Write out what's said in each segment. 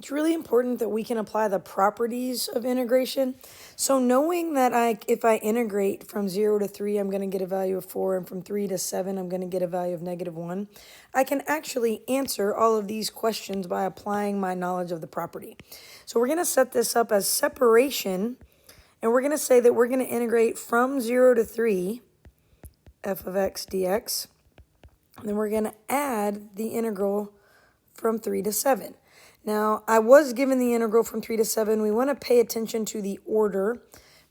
It's really important that we can apply the properties of integration. So knowing that if I integrate from 0 to 3, I'm going to get a value of 4, and from 3 to 7, I'm going to get a value of -1, I can actually answer all of these questions by applying my knowledge of the property. So we're going to set this up as separation, and we're going to say that we're going to integrate from 0 to 3, f of x dx, and then we're going to add the integral from 3 to 7. Now, I was given the integral from 3 to 7. We want to pay attention to the order.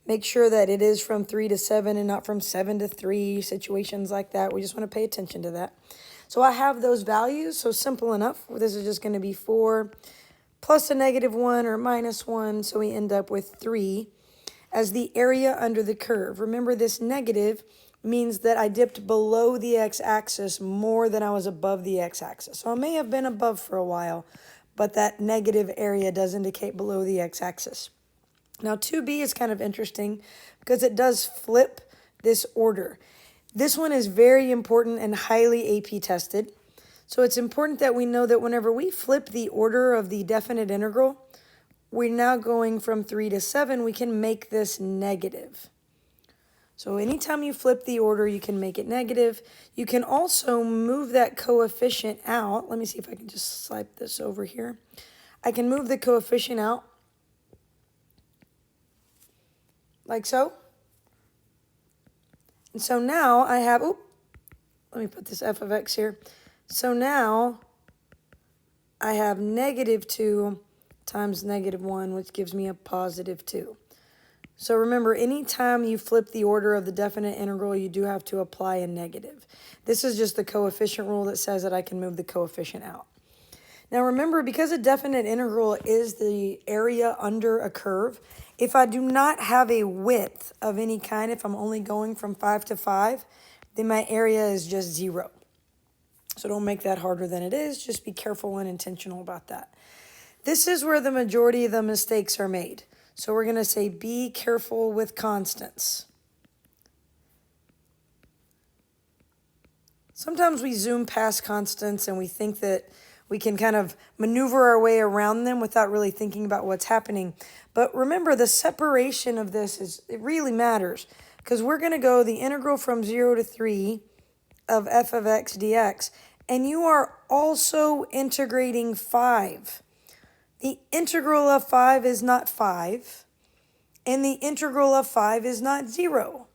Make sure that it is from 3 to 7 and not from 7 to 3, situations like that. We just want to pay attention to that. So I have those values, so simple enough. This is just going to be 4 plus a -1 or -1, so we end up with 3 as the area under the curve. Remember, this negative means that I dipped below the x-axis more than I was above the x-axis. So I may have been above for a while, but that negative area does indicate below the x-axis. Now 2b is kind of interesting because it does flip this order. This one is very important and highly AP tested. So it's important that we know that whenever we flip the order of the definite integral, we're now going from 3 to 7, we can make this negative. So anytime you flip the order, you can make it negative. You can also move that coefficient out. Let me see if I can just slide this over here. I can move the coefficient out like so. And so now I have, let me put this f of x here. So now I have -2 times -1, which gives me a +2. So remember, anytime you flip the order of the definite integral, you do have to apply a negative. This is just the coefficient rule that says that I can move the coefficient out. Now remember, because a definite integral is the area under a curve, if I do not have a width of any kind, if I'm only going from 5 to 5, then my area is just 0. So don't make that harder than it is. Just be careful and intentional about that. This is where the majority of the mistakes are made. So we're going to say be careful with constants. Sometimes we zoom past constants and we think that we can kind of maneuver our way around them without really thinking about what's happening. But remember, the separation of this it really matters, because we're going to go the integral from 0 to 3 of f of x dx, and you are also integrating 5. The integral of 5 is not 5, and the integral of 5 is not 0.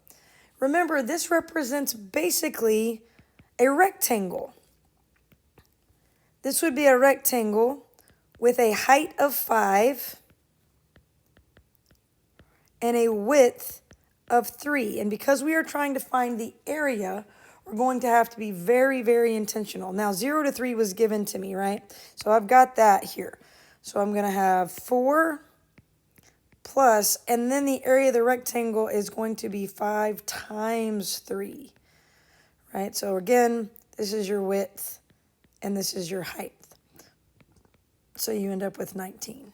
Remember, this represents basically a rectangle. This would be a rectangle with a height of 5 and a width of 3. And because we are trying to find the area, we're going to have to be very, very intentional. Now, 0 to 3 was given to me, right? So I've got that here. So I'm going to have 4 plus, and then the area of the rectangle is going to be 5 times 3, right? So again, this is your width, and this is your height. So you end up with 19.